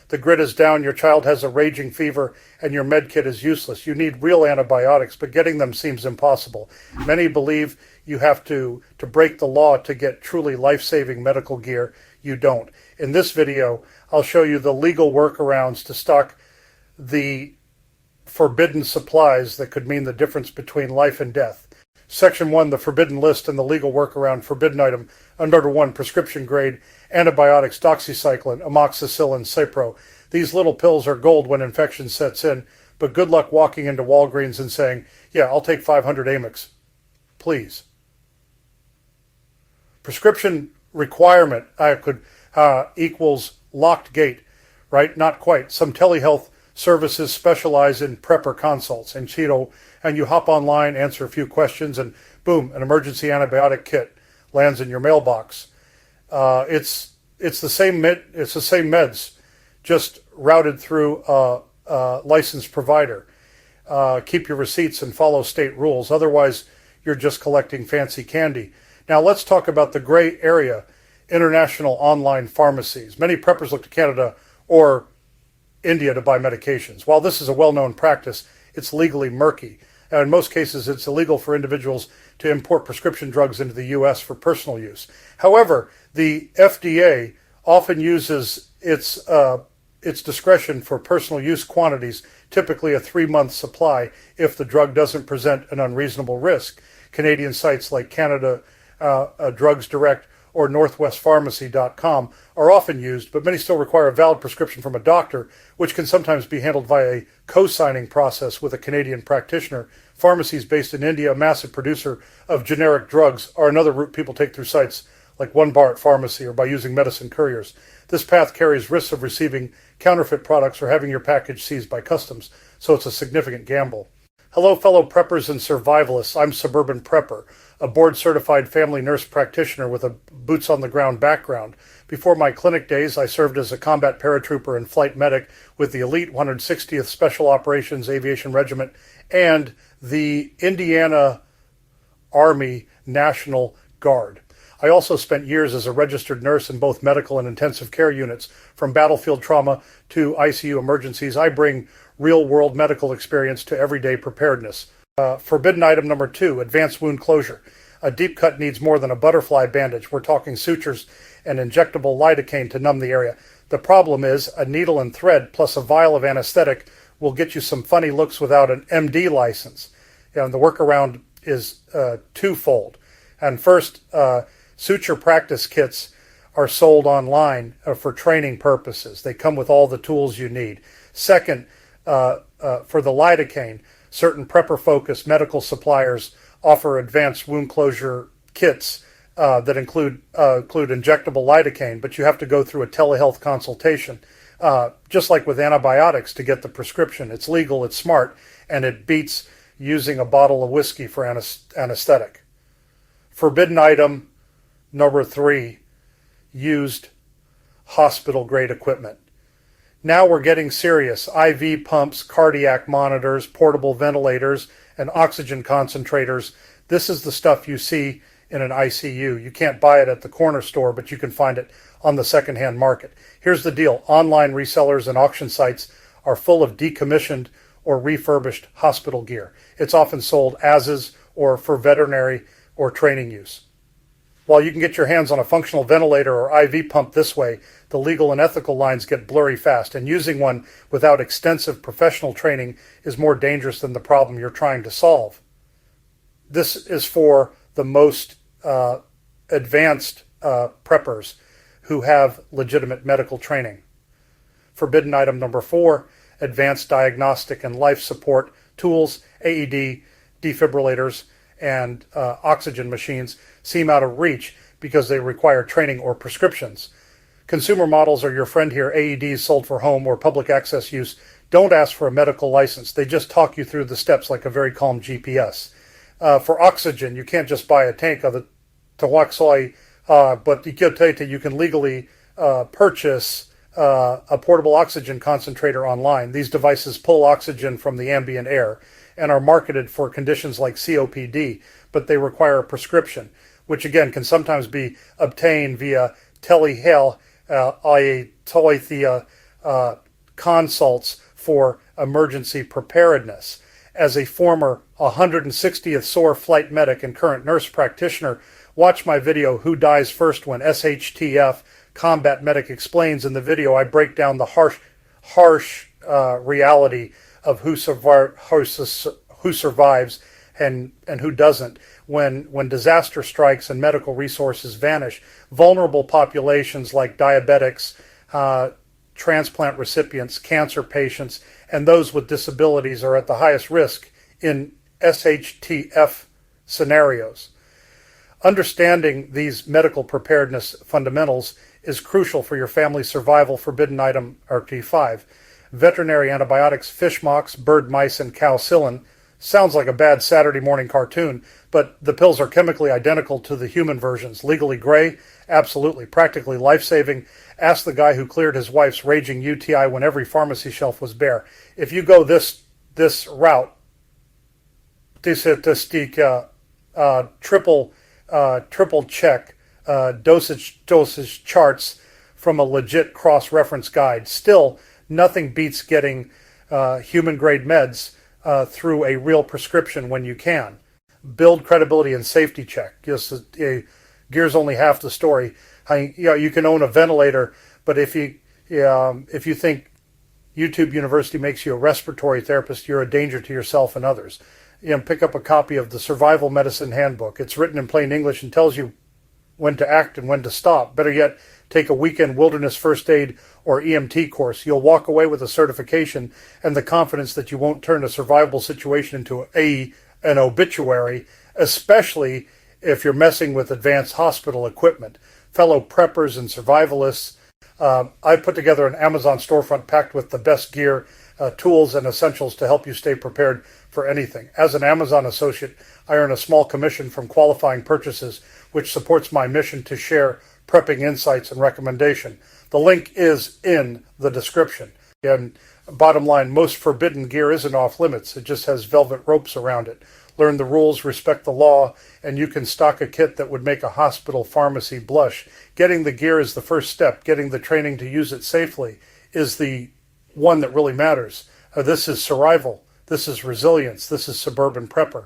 The grid is down, your child has a raging fever, and your med kit is useless. You need real antibiotics, but getting them seems impossible. Many believe you have to break the law to get truly life-saving medical gear. You don't. In this video, I'll show you the legal workarounds to stock the forbidden supplies that could mean the difference between life and death. Section 1, the forbidden list and the legal workaround. Forbidden item. Number 1, prescription grade antibiotics, doxycycline, amoxicillin, Cipro. These little pills are gold when infection sets in, but good luck walking into Walgreens and saying, yeah, I'll take 500 Amex. Please. Prescription requirement equals locked gate, right? Not quite. Some telehealth services specialize in prepper consults and Cheeto, and you hop online, answer a few questions, and boom, an emergency antibiotic kit lands in your mailbox. It's the same meds, just routed through a licensed provider. Keep your receipts and follow state rules. Otherwise, you're just collecting fancy candy. Now let's talk about the gray area, international online pharmacies. Many preppers look to Canada or India to buy medications. While this is a well-known practice, it's legally murky. And in most cases, it's illegal for individuals to import prescription drugs into the U.S. for personal use. However, the FDA often uses its discretion for personal use quantities, typically a 3-month supply, if the drug doesn't present an unreasonable risk. Canadian sites like Canada Drugs Direct or northwestpharmacy.com are often used, but many still require a valid prescription from a doctor, which can sometimes be handled via a co-signing process with a Canadian practitioner. Pharmacies based in India, a massive producer of generic drugs, are another route people take through sites like One Bar at Pharmacy or by using medicine couriers. This path carries risks of receiving counterfeit products or having your package seized by customs, so it's a significant gamble. Hello, fellow preppers and survivalists. I'm Suburban Prepper, a board-certified family nurse practitioner with a boots-on-the-ground background. Before my clinic days, I served as a combat paratrooper and flight medic with the elite 160th Special Operations Aviation Regiment and the Indiana Army National Guard. I also spent years as a registered nurse in both medical and intensive care units. From battlefield trauma to ICU emergencies, I bring real-world medical experience to everyday preparedness. Forbidden item number 2, advanced wound closure. A deep cut needs more than a butterfly bandage. We're talking sutures and injectable lidocaine to numb the area. The problem is a needle and thread plus a vial of anesthetic will get you some funny looks without an MD license. And the workaround is twofold. And first, suture practice kits are sold online for training purposes. They come with all the tools you need. Second, for the lidocaine, certain prepper-focused medical suppliers offer advanced wound closure kits that include injectable lidocaine, but you have to go through a telehealth consultation. Just like with antibiotics to get the prescription. It's legal, it's smart, and it beats using a bottle of whiskey for anesthetic. Forbidden item number 3, used hospital-grade equipment. Now we're getting serious. IV pumps, cardiac monitors, portable ventilators, and oxygen concentrators. This is the stuff you see in an ICU. You can't buy it at the corner store, but you can find it on the secondhand market. Here's the deal. Online resellers and auction sites are full of decommissioned or refurbished hospital gear. It's often sold as is or for veterinary or training use. While you can get your hands on a functional ventilator or IV pump this way, the legal and ethical lines get blurry fast, and using one without extensive professional training is more dangerous than the problem you're trying to solve. This is for the most advanced preppers who have legitimate medical training. Forbidden item number 4, advanced diagnostic and life support tools, AED, defibrillators, and oxygen machines seem out of reach because they require training or prescriptions. Consumer models are your friend here. AEDs sold for home or public access use don't ask for a medical license. They just talk you through the steps like a very calm GPS. For oxygen, you can't just buy a tank of the Tawaxoi, but you can legally purchase a portable oxygen concentrator online. These devices pull oxygen from the ambient air and are marketed for conditions like COPD, but they require a prescription, which again can sometimes be obtained via telehealth, consults for emergency preparedness. As a former 160th SOAR flight medic and current nurse practitioner, watch my video, Who Dies First When SHTF Combat Medic Explains. In the video, I break down the harsh reality of who survives and who doesn't. When disaster strikes and medical resources vanish, vulnerable populations like diabetics, transplant recipients, cancer patients, and those with disabilities are at the highest risk in SHTF scenarios. Understanding these medical preparedness fundamentals is crucial for your family's survival. Forbidden item RT5. Veterinary antibiotics, fish mox, bird mice, and calcillin. Sounds like a bad Saturday morning cartoon, but the pills are chemically identical to the human versions. Legally gray? Absolutely. Practically life-saving. Ask the guy who cleared his wife's raging UTI when every pharmacy shelf was bare. If you go this route, triple check dosage charts from a legit cross-reference guide. Still, nothing beats getting human-grade meds through a real prescription when you can. Build credibility and safety check. Gear's only half the story. You can own a ventilator, but if you think YouTube University makes you a respiratory therapist, you're a danger to yourself and others. Pick up a copy of the Survival Medicine Handbook. It's written in plain English and tells you when to act and when to stop. Better yet, take a weekend wilderness first aid or EMT course. You'll walk away with a certification and the confidence that you won't turn a survivable situation into an obituary, especially if you're messing with advanced hospital equipment. Fellow preppers and survivalists, I put together an Amazon storefront packed with the best gear, tools, and essentials to help you stay prepared for anything. As an Amazon associate, I earn a small commission from qualifying purchases, which supports my mission to share prepping insights and recommendation. The link is in the description. And bottom line, most forbidden gear isn't off limits. It just has velvet ropes around it. Learn the rules, respect the law, and you can stock a kit that would make a hospital pharmacy blush. Getting the gear is the first step. Getting the training to use it safely is the one that really matters. This is survival. This is resilience. This is Suburban Prepper.